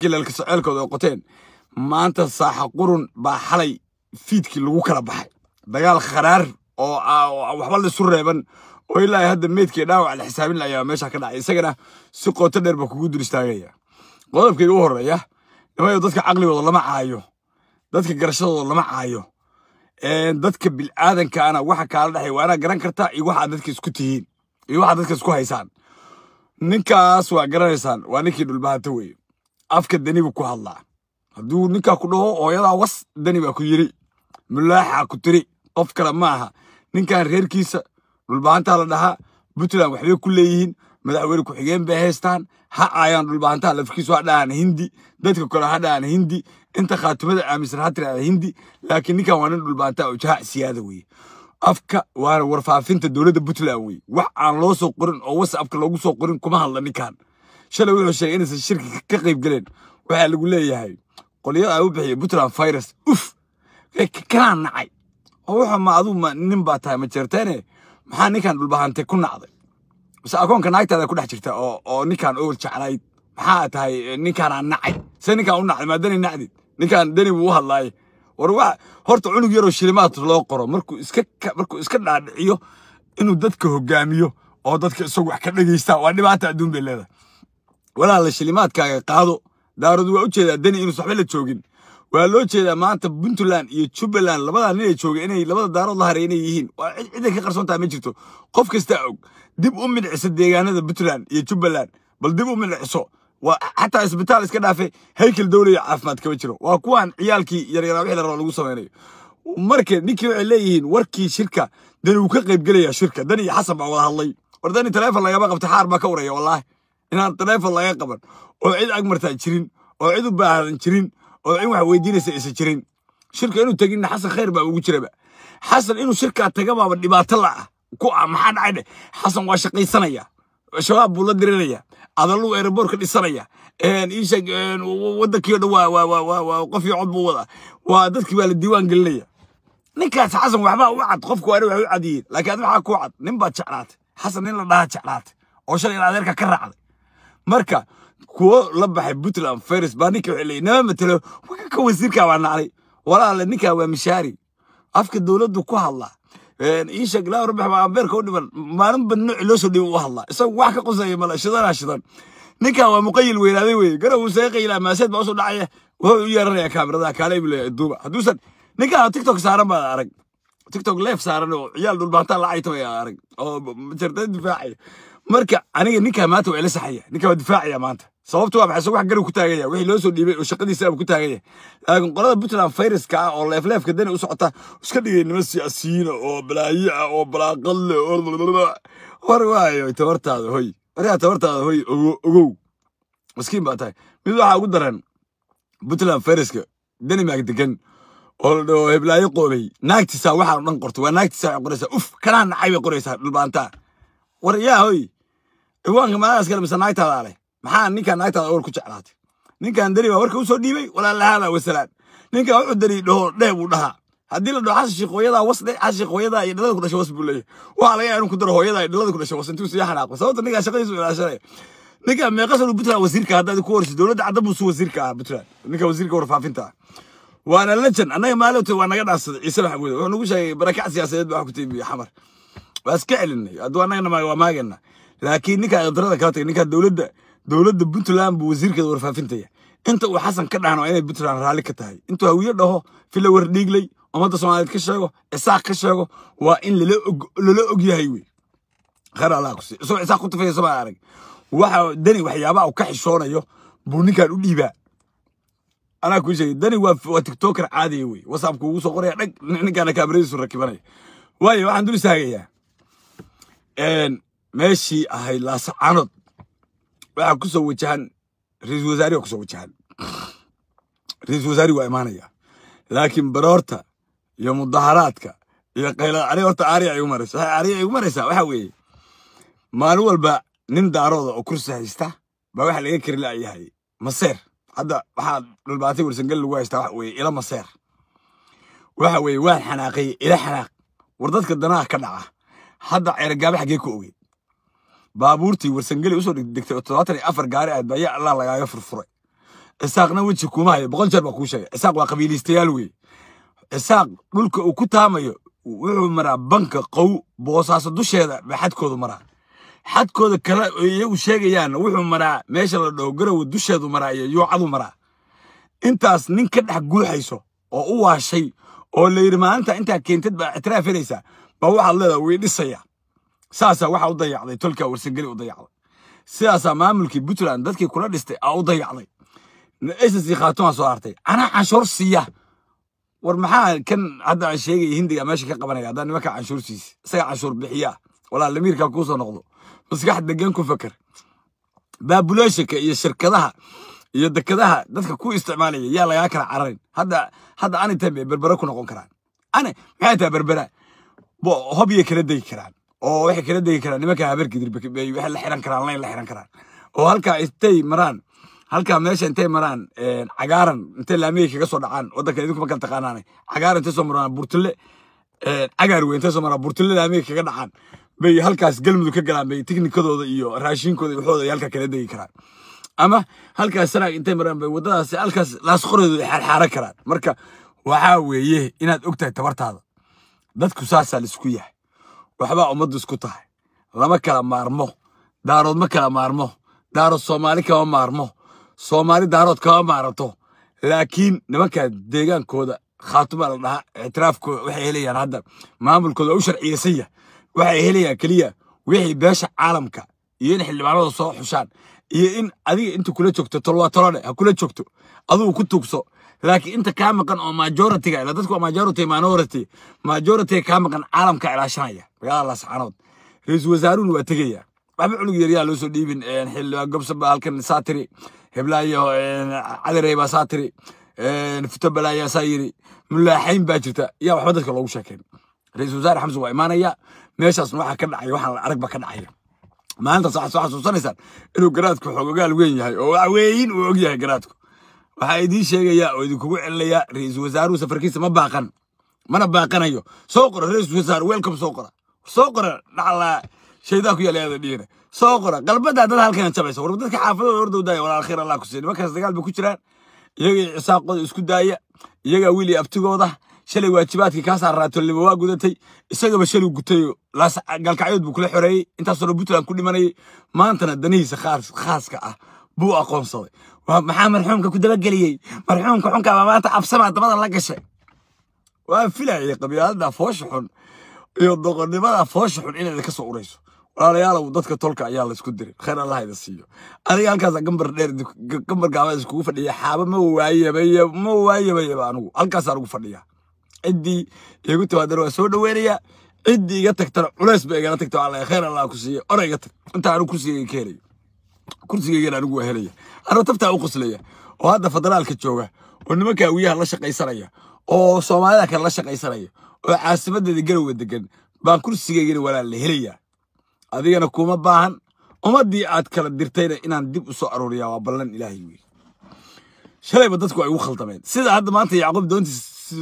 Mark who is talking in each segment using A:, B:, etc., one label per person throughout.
A: jilalka socaalkooda oo qoteen maanta saaxa qurun baa xalay fiidkii lagu kala baxay dagaal kharaar oo waxba la isu reeban oo ilaa hadda meedkii dhaawac la xisaabin lahaa meesha ka dhacay isagana si qoto dheer ba kugu dul istaagaya qodobkii ugu horeeya nimayo dadka caqligooda lama caayo dadka garashadooda lama caayo dadka bil aadankaana waxa kala dhaxay waana garan kartaa iyo waxa dadka isku tihiin iyo waxa dadka isku haysaan ninkaas waa garanaysaan waa ninkii dhulbaanta weey afka danibu ku hadlaa haduu ninka ku dhaho hooyada was dani ba ku yiri mulaaxa ku tiri qof kale maaha ninkan reerkiisa dhulbaanta la dhaha Puntland waxay ku leeyihiin madaxweyne ku xigeen bay haystaan ha ayaan dhulbaanta lafkiisu hadaan hindi dadka kale hadaan hindi inta khaatimada aaminsan ha tiraada hindi laakiin ninkan waa nin dhulbaanta oo jaha siyaada weey afka waa warfaafinta dawladda Puntland weey wax aan loo soo qorin oo WhatsApp-ka loogu soo qorin kuma hadla ninkan shalay wuxuu sheegay inaysan shirki ka qayb galeen waxa lagu leeyahay qoliyada ay u bixiyay Puntland virus kana nacay oo waxa ma adu nin baa tahay ma jirteene maxaa ninkan dhulbaante ku nacday bas akoonka naagtaada ku dhex jirta oo ninkan oo jeclayd maxaa tahay ninkan aan nacay ninkan u nacay maadani nacdi ninkan dani buu hadlaay war waa horta cunug yar oo shilimaad loo qoro markuu iska dhaadhiciyo inuu dadka hogaamiyo oo dadka isagu wax ka dhageysta waa dhibaato adduun bay leedahay walaal shilimaadkaaga qaado daaradu waa u jeedaa dani inuu saxba la joogin waa loo jeedaa maanta Puntland iyo Jubaland labada nin ay joogeen inay labada daarood la hareynay yihiin waa cid ka qarsoontaa ma jirto qof kasta og dib u midcisa deegaanada Puntland iyo Jubaland bal dib u midciso waa hatta isbitaal iska dhaafay heykal dawladda caafimaad ka jiro waa kuwan ciyaalkii yaryar wixii la rabo lagu sameeyo markii ninkii waxay leeyihiin warkii shirka dani uu ka qayb galaya shirka dani iyo xasan baa wada hadlay war dani telefoon laga qabtay xaar ba ka wareeyo wallahi inaan telefoon laga qaban oo cid agmartaa jirin oo cid u baahan jirin oo in wax weydiinaysa isa jirin shirka inuu tagin xasan khayr baa ugu jiraba xasan inuu shirka taga baa dhibaato la ku maxaa dhacay xasan waa shaqaysanaya shabaab buu la dirinaya adalu airport dhisanaya isha wadankii waa qof iyo cod buu wada waa dadkii waa la diiwaan gelinaya ninkaas xasan waxba u cad qofku waa u cadiyeen laakiin waxa ku cad nin baa jeclaatay xasan nin la dhaha jeclaatay oo shalay adeerka ka raacday marka kuwa la baxay Puntland virus baa ninka waxay leeyahay matalo ka wasiirka waa nacay walaal ninka waa mishaari afka dawladdu ku hadla isha glaa rabbi ma beerka u dhiban maalin badno loo soo dhibo u hadla isagu wax ka qosay mala shidan ninka waa muqayil weynaaday weey garow seeqayla maaseed baa soo dhacay wuxuu u yeeranaya kaamirada kale ibile duuba haduusan ninka TikTok saaran baa arag TikTok live saaran oo ciyaal dhulbaanta la ayto arag oo jirtay difaacay marka aniga ninka maanta waa ila saxaya ninka waa difaacaya maanta sababtu waa maxay wax garow ku taagaya wixii loo soo dhiibay oo shaqadiisa ku taagaya laakiin qolada Puntland viruska oo leefka dani u socota iska dhigay nima siyaasiyiin oo balaayi ah oo balaaqal war waayo tabartaada hoy ogow miskiin baa tahay mid waxa ugu daran Puntland viruska dani ma degan oo heblaayo qoobay naagtiisa waxa dhan qorto waa naagtiisa qoraysa kana nacay bay qoraysa dhulbaanta war yaa hoy iwaanka maadaas kale misan naagtaada leh maxaa ninkan naagtaada war ku jeclaatay ninkan dani waa warka u soo dhiibay walaalaha wasalaam ninka wuxuu dani dheeb u dhaha hadii la dhaho xashi hooyada wasde xashi hooyada iyo dhalada ku dhashay was buulay waxa laga yaabaa inuu ku daro hooyada iyo dhalada ku dhashay was intuu si xanaaqo sababta ninka shaqadiisu ilaashanay ninka meeqasoo Puntland wasiirka hadda ku warsi dawladda cadda buu soo wasiirka Puntland ninka wasiirka warfaafinta waana lajan anaga maalinta waa naga dhaasay Ciise Maxamuud wuxuu nagu sheegay barakac siyaasadeed baa ku tiibiyo xamar waas ka celinay adoo anaga waa maagana laakiin ninka qadarada kala tagay ninka dawladda Puntland buu wasiirka warfaafinta inta uu xasan ka dhaano inay Puntland raali ka tahay intuu hawiyo dhaho fila war dhiiglay umada Soomaaliyeed ka sheego isaaq ka sheego waa in lala og yahay way kharaala ku soo isaaq ku tafay Soomaaliya arag waxa dani waxyaabo ka xishoonayo buu ninkan u dhiibaa ana ku sheegay dani waa TikToker caadi way WhatsApp ku soo qoraya dhag ninkan kaamiradiisu rakibanay waayo waxaan dul istaagayaa meeshii ahay la sacanod waxa ku soo wajahan ra'iisul wasaare ku soo wajahan ra'iisul wasaare waa imaanaya laakiin baroorta iyo mudaharaadka iyo qayla horta ari ay u maraysa waxa weeye maalin walba nin daarooda oo kursi haysta ba waxa laga kari laayahay maseer hadda waxa dhulbaatay warsangal lagu haysta waxa weeye ila maseer waxa weeye waa xanaaqay ila xanaaq war dadka danaha ka dhaca hadda ceergaabe xagee ku ogey baabuurtii warsangali u soo dhigtay 74 gaari ah baa Allah lagaaga furfuray isaaqna weji kuma hayo boqol jeer baa kuu sheegay isaaq waa qabiilistayaal wey isaaq dhulka uu ku taamayo wuxuu maraa banka qow boosaaso dusheeda ba xadkoodu maraa xadkooda kale iyagu sheegayaan wuxuu maraa meesha la dhaho garow dusheedu maraa iyo yuucadu maraa intaas nin ka dhex guuxayso oo u waashay oo la yiri maanta inta keentid baa ictiraafinaysa ba waxa leedahay way dhisaya saasa waxa u dayacday tolka warsangeli u dayacday sidaasa maamulkii Puntland dadkii kula dhistay u dayacday isasi khaatuma soo hartay ana canshuur siiya war maxaa kan hadda aan sheegay hindiga meesha ka qabanaya hadda nimanka canshuur siis isaga canshuur bixiya wala lamiirka ku soo noqdo maskax degan ku fakar baabulashka iyo shirkadaha iyo dekadaha dadka ku isticmaalaya yaa laga kala cararin hadda ani tambe berbera ku noqon karaan ana maxay tahay berbera hobbiye kala degi karaan oo waxay kala degi karaan nimanka habar gidir bay wax la xiran karaan leen la xiran karaan oo halka intay maraan halka meesha intay maraan cagaaran intay laamiga kaga soo dhacaan wadanka idinku ma kala taqaanaan cagaaran intay soo maraan burtule cagaar weyn intay soo maraan burtule laamiga kaga dhacaan bay halkaas galmudug ka galaan bay tiknikadooda iyo raashinkooda iyo waxooda halka kala degi karaan ama halkaas sanaag intay maraan bay wadadaas halkaas laas qorooda xarxaara karaan marka waxa weeye inaad ogtahay tabartaada dadku saasa la isku yahay waxba umadu isku tahay lama kala maarmo daarood ma kala maarmo daaro Soomaali kama maarmo Soomaali daarood kama maarato laakiin nimanka deegaankooda khaatuma la dhaha ictiraafkooda waxay helayaan hadda maamulkooda u sharciyeysan waxay helayaan kaliya wixii beesha caalamka iyo in xildhibaanada soo xushaan iyo in adiga inta kula joogto tolwaatolane ha kula joogto adigu ku tuugso laakiin inta ka maqan oo majority-ga ila dadku majority ka maqan caalamka ilaashanaya yaa Allah subhanahu ra'iisul wasaaruhu waa tagaya waxba cunug yar yaa loo soo dhiibin xildhibaan gobsaba halkan saatiri heblaayo cadarey ba saatiri futabalaaya sayiri mulaaxayn baa jirta yaa waxba dadka loogu sheekeen ra'iisul wasaar Xamse waa imaanaya meeshaas waxa ka dhacay waxa la arag ba ka dhacay maanta sax xasuusanaysan inuu garaadku xogogaal weyn yahay oo weyn uu og yahay garaadku waxa idin sheegaya oo idin kugu celaya ra'iisul wasaaruhu safarkiisa ma baaqan mana baaqanayo soo qora ra'iisul wasaar welcome soo qora dhacla shayda ku yaleeda dhiina soo qora qalbada dad halkan jabaysa war dadka xaafadooda ordowday walaal khayr Allah ku siinay markaas dagaal ba ku jiraan iyaga isaaqooda isku daaya iyaga wili abtigooda shalay waajibaadkii ka saaraato laba waa gudatay isaga ba shalay gutay laas galkacyood buu kula xoreeyay intaas oo Puntland ku dhimanay maantana danihiisa khaaska ah buu aqoonsaday maxaa marxuumka ku daba galiyay marxuumka xunka maanta absama dabada la gashay waa filayay qabyaalada foosh xun iyo doqonnimada foosh xun inay ka soo urayso walaalayaal dadka tolka ayaa la isku diray khayr Allah ida siiyo adiga halkaas gambar dheer gambar gaaban isku fadhiya xaaba ma waayay anigu halkaas aan ugu fadhiya cidii igu tawadar waa soo dhaweynaya cidii iga tagtana culays bay iga tagto Allah khayr Allah ku siiyo orayga tag inta aan kursiga ka helay kursiga anigu waa helaya ana tabta u qoslaya oo hadda federaalka jooga oo nimanka wiyaha la shaqaysanaya oo Soomaalida kale la shaqaysanaya oo caasimadeeda garow degan baan kursigeena walaal la helaya adigana kuma baahan umadii aad kala dirtayna inaan dib u soo arooriyaa waa ballan Ilaahay weey shalay dadku ay u khaldameen sida hadda maanta Yaaqoob doonti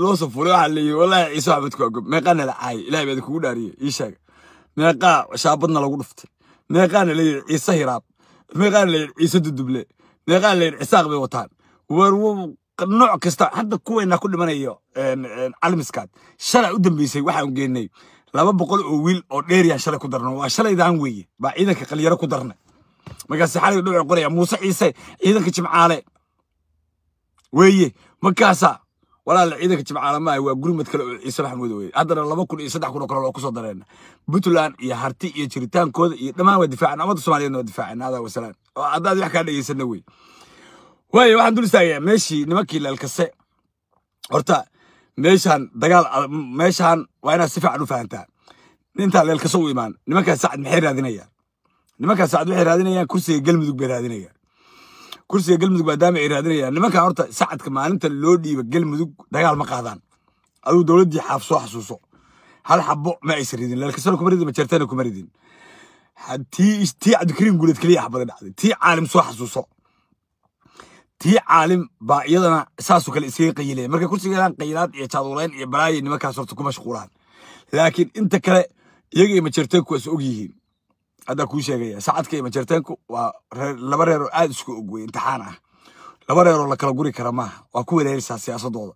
A: loo soo fuulay waxa leeyahay wallahi Ciise Axmed ku agab meeqana la caay Ilaahay baad kugu dhaariyay ii sheeg meeqa shaabadna lagu dhuftay meeqana leeyahay Ciise Hiraab meeqana leeyahay Ciise Duduble meeqana leeyahay Isaaq bay wataan war nooc kasta hadda kuweena ku dhimanayo calmiskaad shalay u dambeysay waxaan geenay 200 oo wiil oo dheeriya shalay ku darno waa shalaydan weeye ba ciidanka qaliyaro ku darna markaas xalay dhuuc qoraya Muuse Ciise ciidanka Jimcaale weeye markaasa walaal ciidanka Jimcaale ma waa gurmad kale oo Ciise Maxamuud weeye haddana 2003 kun oo kale oo ku soo dareen Puntland iyo Harti iyo jiritaankooda iyo dhamaan waa difaacna umada Soomaaliyeed waa difaacna hada wasalaam oo hadaad wax ka dhageysana weeye way waxaan dul istaagay meeshii nimankii laalkase horta meeshan dagaal meeshan waa inaad si fiican u fahantaa inta laalkase u imaan nimanka Sacad maxay raadinayaan kursiga galmudug bay raadinayaan kursiga galmudug maadaama ay raadinayaan nimanka horta Sacadka maalinta loo dhiibo galmudug dagaal ma qaadaan aduu dawladii xasuuso hal xabo ma ay saridin laalkase kuma ridin ma jartana kuma ridin tii Cabdikariim Guuleed kaliya xabada dhacday tii caalim soo xasuuso tii caalim ba iyadana saasu kale iska qayilay marka kursigeedan qaylaad iyo jaaduleyn iyo balaay nimankaas horta ku mashquulaan laakiin inta kale iyaga ma jirteenku is og yihiin hada ku sheegaya Sacadka ma jirteenku waa laba reer oo aad isku og weyn imtixaan ah laba reer oo la kala guri kara maaha waa ku wareeraysaa siyaasadooda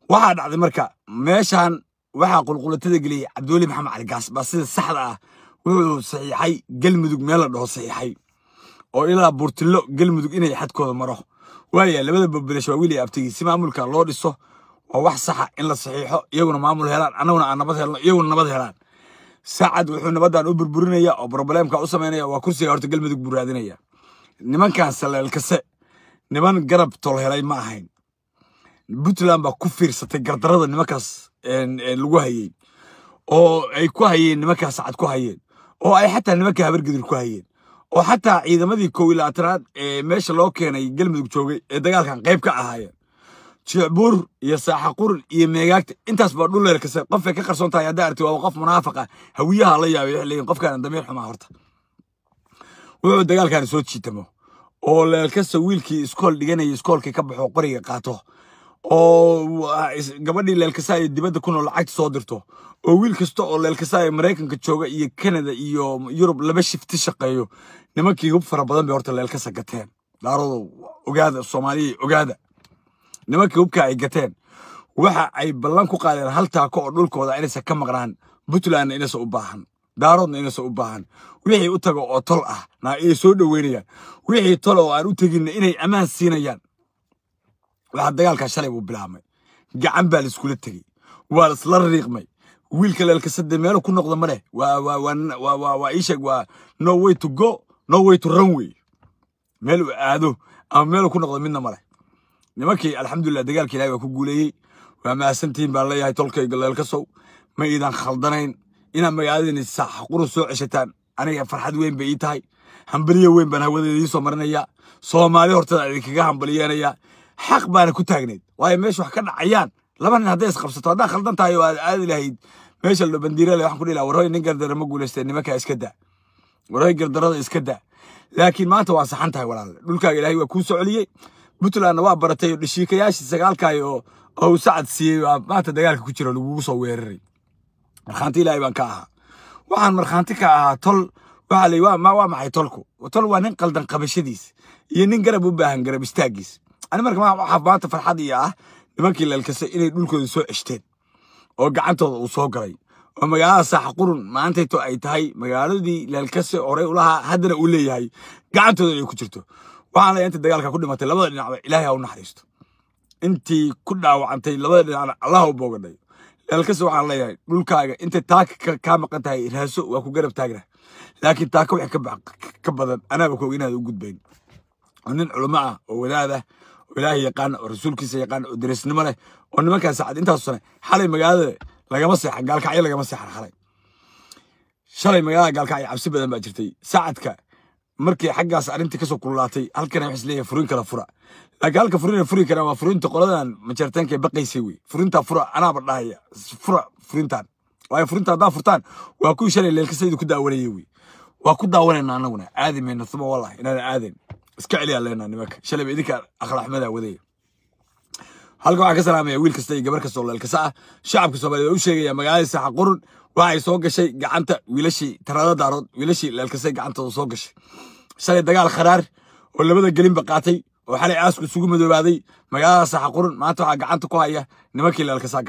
A: waxaa dhacday marka meeshaan waxaa qulqulatada geliyay Cabduuli Maxamed Cali Gaas baa sida saxda ah wuxuu saxiixay galmudug meel la dhaho saxiixay oo ilaa Buurtilo galmudug inay xadkooda maro waaya labada babbilasho waa wiilay abtigi si maamulka loo dhiso oo wax sax ah in la saxiixo iyaguna maamul helaan annaguna aan nabad helno iyaguna nabad helaan saacad wuxuu nabadan u burburinaya oo problemka u sameynaya waa kursiga horta galmudug buraadinaya nimankan saleel kase niman garab tol helay ma ahayn Puntland baa ku fiirsatay gardarada nimankaas lagu hayay oo ay ku hayeen nimankaas saacad ku hayeen oo ay xataa nimanka habargidir ku hayeen oo xataa ciidamadii 11aad ee meesha loo keenay galmudug joogay ee dagaalkan qayb ka ahaayeen Jicbuur iyo Saaxa Qurun iyo Meegaagta intaas baa dhul leer kase qof ka qarsoon tahay hadaa arti waa qof munaafiq ah hawiyaha la yaabay leeyin qofkan damiir xuma horta wuxuu dagaalkan soo jiitamo oo leer kase wiilkii iskool dhiganay iskoolkii ka baxo qoriga qaato oo gabadhii leer kase ay dibadda ku nool lacag soo dirto oo wiil kasta oo leer kase ay Mareykanka jooga iyo Canada iyo Yurub laba shifti shaqeeyo nimankii hub fara badan bay horta leer kase gateen daarado ogaada Soomaaliya ogaada nimankii hubka ay gateen waxa ay ballan ku qaadeen hal taako oo dhulkooda inaysan ka maqnaan Puntland inaysan u baahan daaroodna inaysan u baahan wixii u tago oo tol ah na ay soo dhaweynayaan wixii tol oo aan u tagin inay amaan siinayaan waxa dagaalka shalay uu bilaabmay gacan baa la isku tagay waa isla riiqmay wiilka leelka sadde meel ku noqdo male waa isheeg waa no way to go no way to run way meel aado ama meel ku noqdo midna male nimankii alxamdulillah dagaalkii Ilaahay waa ku guuleeyay waa maasantiin baa leeyahay tolkayga leelka sow ma iidan khaldanayn ina magaaladeen Saaxa Qurun soo ceshataan aniga farxad weyn bay ii tahay hambaliyo weyn baan hawadeedii soo marinaya Soomaali horta idinkaga hambaliyeenaya xaq baan ku taagneed waayo meesha wax ka dhacayaan laba nin haday is qabsato hadaa khaldan tahay oo aad ilahayd meesha loo bandiirada waxaan ku dhilaa waroy nin gardara ma guuleystay nimanka iska daa waroy gardarada iska daa laakiin maanta waa saxan tahay walaal dhulkaaga Ilaahay waa ku soo celiyay Puntland waa baratay dhishikayaashii sagaalkay oo saacad siiyay maanta dagaalka ku jira lagu soo weeraray marxanti Ilaahay baan ka ahaa waxaan marxanti ka ahaa tol waxa leeyahay waa maxay tolku tol waa nin qaldan qabashadiis iyo nin garab u baahan garab istaagiis أنا مركب ما حفظت في الحديقة لماكي للكسر إني دول كذا سوء اشتين أو قعنته وصاقري وما جاء Saaxa Qurun ما أنت تو أي تهاي ما جاء دي للكسر أوري ولها هدنا أولي هاي قعنته اللي كترته وأنا أنت دجالك كل ما تلبى إلهي أو نحرسته أنت كلها وأنت لبى الله بوجدي للكسر على الله دول كاجا أنت تاك كام قنت هاي الهسوء وأكو جرب تاجره لكن تاكو يحكب كبدن أنا بكو هنا وجود بين ونن علماء وولاده إلهي يقان ورسولك سيقان ودرس نمره ونما كان سعد أنت الصنع حالي مجال لقى مسح قال كعيل لقى مسح حالي شالي مجال قال كعيل عبسي بدل ما جرتي ساعدك مركي حاجة سعر أنت كسو كلاتي هل كان يحس ليه فرين كلا فرع لكن هل كفرين كنا ما فرين تقولنا مجرتين كي بقي يسوي فرين تفرع أنا بالله فرع فرينتان وهي فرين دا فرتان وأكون شالي اللي الكسيد كده أولي يوي وأكون داولنا أنا ونا عادي من ثم والله أنا عادي اسكعلي علينا نمك شلي بيدك أخل أحمد ودي هل قاعد كسر ويل كستي جبر كسر ولا الكساء شعب كسر بدي وش يا مجال Saaxa Qurun واعي سوق شيء قعنت ويلشي ترى دارود ويلشي للكساء قعنت وسوق شيء شلي دجال خرار ولا بدأ جلين بقاتي وحلي عاسك سوق مدو بعدي مجال Saaxa Qurun ما توقع قعنت كوية نمك للكساء